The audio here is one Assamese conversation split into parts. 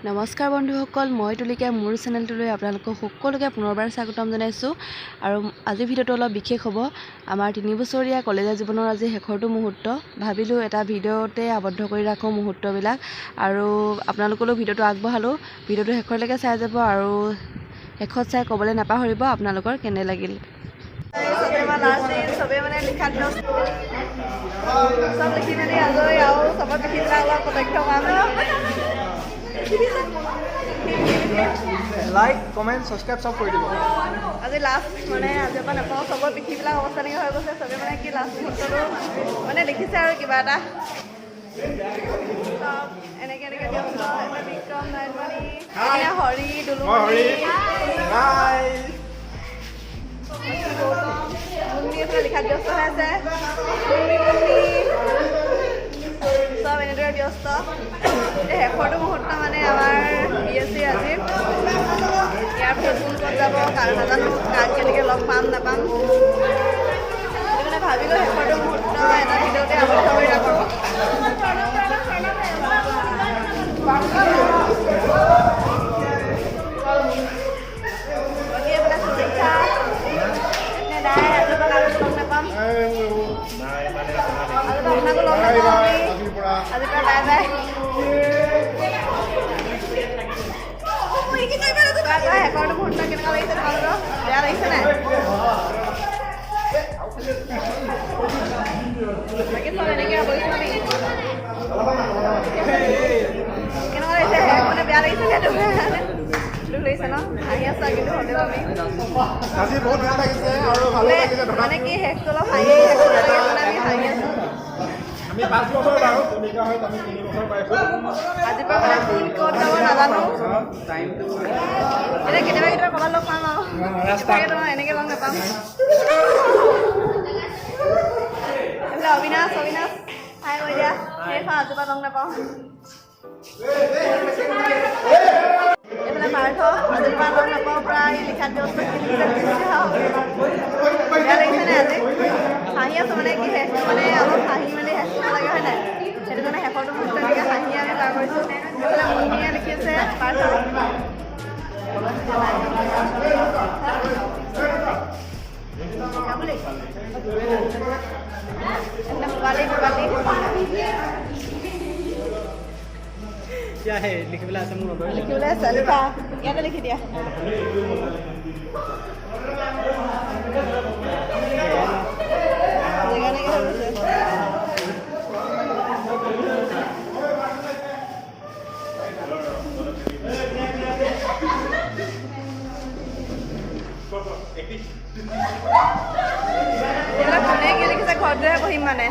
নমস্কাৰ বন্ধুসকল, মই তুলিকা মোৰ চেনেলটোলৈ আপোনালোকক সকলোকে পুনৰবাৰ স্বাগতম জনাইছোঁ। আৰু আজিৰ ভিডিঅ'টো অলপ বিশেষ হ'ব। আমাৰ 3 বছৰীয়া কলেজীয়া জীৱনৰ আজি শেষৰটো মুহূৰ্ত। ভাবিলোঁ এটা ভিডিঅ'তে আবদ্ধ কৰি ৰাখোঁ মুহূৰ্তবিলাক, আৰু আপোনালোকলৈ ভিডিঅ'টো আগবঢ়ালোঁ। ভিডিঅ'টো শেষলৈকে চাই যাব আৰু শেষত চাই ক'বলৈ নাপাহৰিব আপোনালোকৰ কেনে লাগিল। চবেই মানে লিখাত চব লিখি মেলি আজৰি আৰু চবত লিখিবিলাক অলপ প্ৰত্যক্ষ লাইক কমেণ্ট ছাবস্ক্ৰাইব চব কৰি দিব। আজি লাষ্ট মানে আজিৰ পৰা নাপাওঁ চবৰ পিঠিবিলাক অৱস্থা নাইকিয়া হৈ গৈছে। চবেই মানে কি লাষ্ট মুহূৰ্তটো মানে লিখিছে আৰু কিবা এটা চব এনেকৈ ব্যস্ত। বিক্ৰম নাইনমণি, হৰি, দুলুমণি, লিখাত ব্যস্ত হৈ আছে। চব এনেদৰে ব্যস্ত। শেষৰটো মুহূৰ্ত মানে আমাৰ BSc আজি। ইয়াৰ পিছত কোন ক'ত যাব কাৰণ নাজানো, কাক কেনেকৈ লগ পাম নাপাম। সেইটো মানে ভাবিলোঁ শেষৰটো মুহূৰ্ত এটা ভিডিঅ'তে আবদ্ধ কৰি ৰাখোঁ। বাকী এইবিলাক শুভেচ্ছা দাই আজিৰ পৰা কাৰোঁ লগ নাপাম। আপোনাকো লগ নাপাওঁ আমি আজিৰ পৰা বাই বাই। শেষৰটো মুহূৰ্ত কেনেকুৱা লাগিছে তোমালোকৰ? বেয়া লাগিছে নাই? বাকী চব এনেকৈ কৰিছোঁ আমি। কেনেকুৱা লাগিছে? শেষ মানে বেয়া লাগিছে নে দুখ লাগিছে ন? আহি আছোঁ কিন্তু হ'লেও আমি আজি বহুত ভাল লাগিছে আৰু ভালো লাগিছে। মানে কি শেষটো অলপ হাঁহি শেষটো লাগে মানে আমি হাঁহি আছোঁ। আমি 5 বছৰ বাৰু তুলিকা হয়, আমি 3 বছৰ পাইছোঁ। আজিৰ পৰা মানে কোন ক'ত যাব নাজানো। এতিয়া কেতিয়াবা ক'ৰবাত লগ পাম আৰু কেতিয়াবা এনেকৈ লগ নাপাম। এইফালে অবিনাশ হাই কৈ দিয়া। শেষ হয় আজিৰ পৰা লগ নাপাওঁ। এইফালে পাৰ্থ আজিৰ পৰা লগ নাপাওঁ। প্ৰায় লিখাত ব্যস্ত বেয়া লাগিছে নাই? আজি হাঁহি আছোঁ মানে কি শেষটো মানে অলপ হাঁহি মেলি শেষ কৰিব লাগে হয় নাই? সেইটো কাৰণে শেষৰটো মুহূৰ্ত এনেকৈ হাঁহি আমি পাৰ কৰিছোঁ। এইফালে মুন্নিয়ে লিখি আছে পাৰ্থ। লিখিবলৈ আছে মোৰ লিখিবলৈ আছে লিখা ইয়াতে লিখি দিয়া। জেগা নাইকিয়া হৈ গৈছে। এইবিলাক কোনে কি লিখিছে ঘৰত গৈহে পঢ়িম মানে।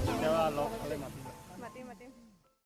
কেতিয়াবা লগ পালে মাতিবা। মাতিম মাতিম